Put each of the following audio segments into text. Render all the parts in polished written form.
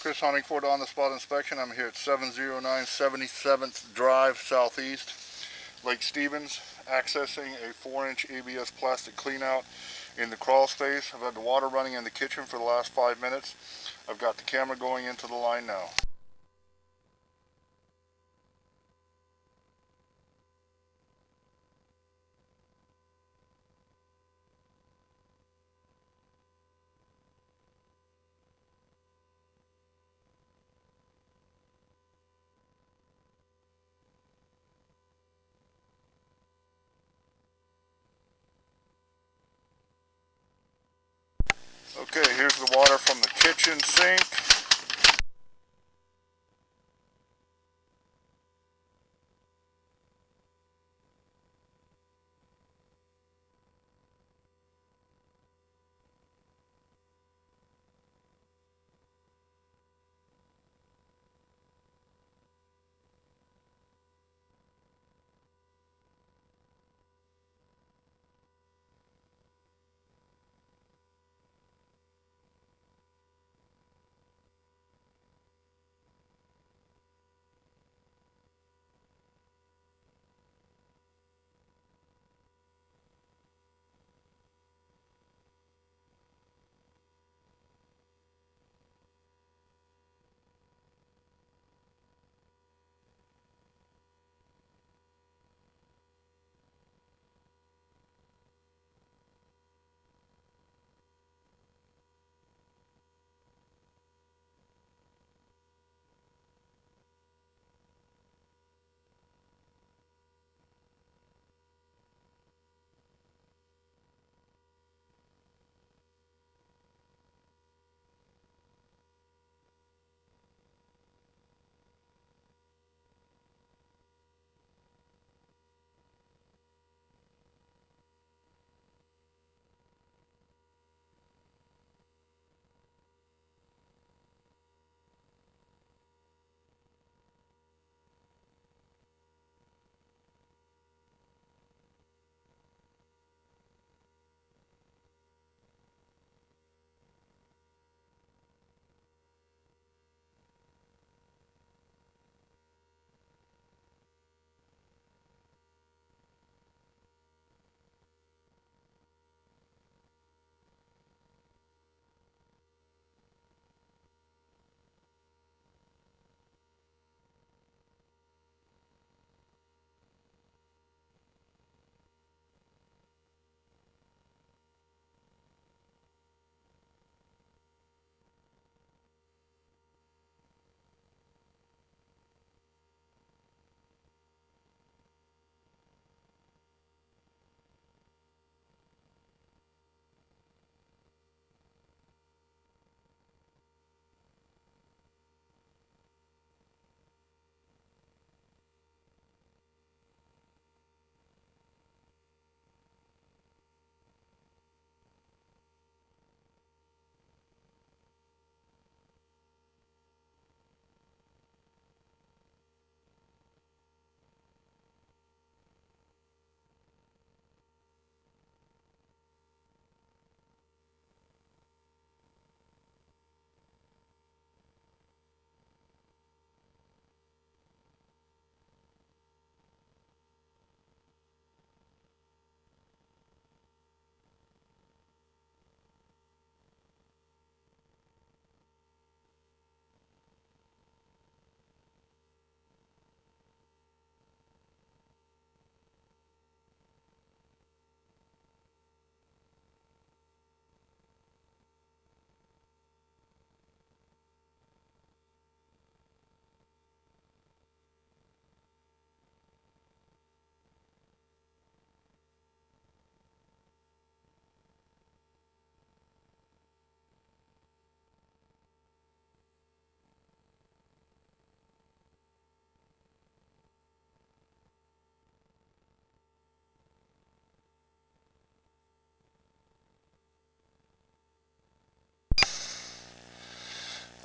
Chris Honeyford on the spot inspection. I'm here at 709 77th Drive Southeast, Lake Stevens, accessing a 4-inch ABS plastic cleanout in the crawl space. I've had the water running in the kitchen for the last 5 minutes. I've got the camera going into the line now. Okay, here's the water from the kitchen sink.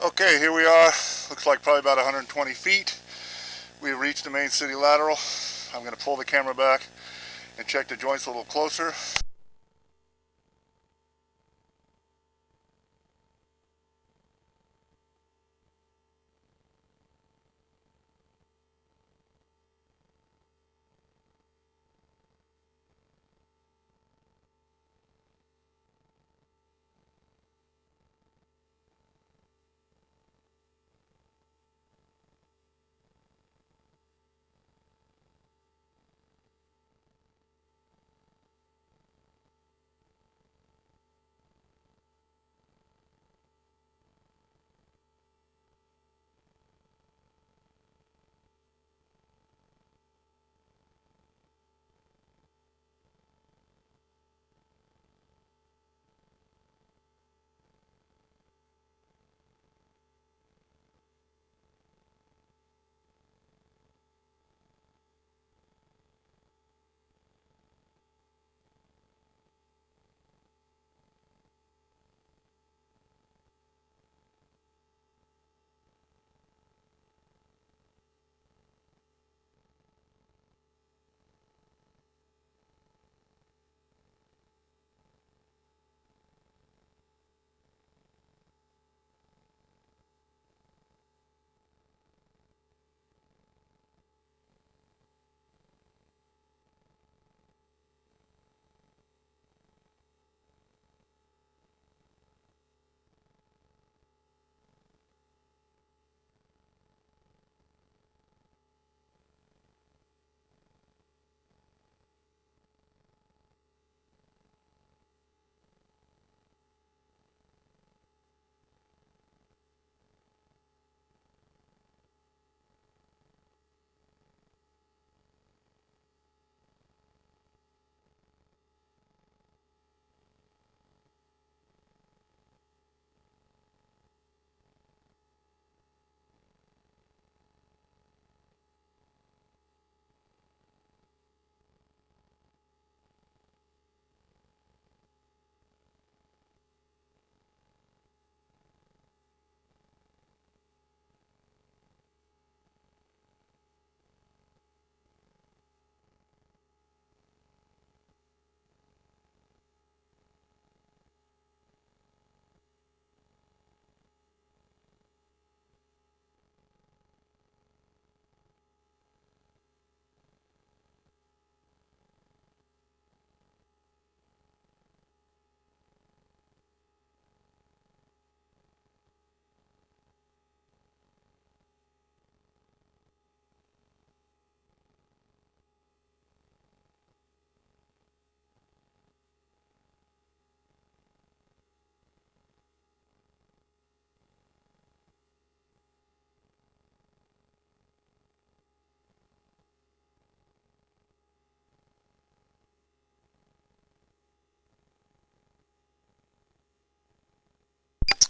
Okay, here we are. Looks like probably about 120 feet. We've reached the main city lateral. I'm going to pull the camera back and check the joints a little closer.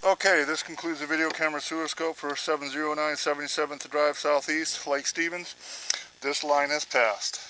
Okay, this concludes the video camera sewer scope for 709 77th Drive Southeast, Lake Stevens. This line has passed.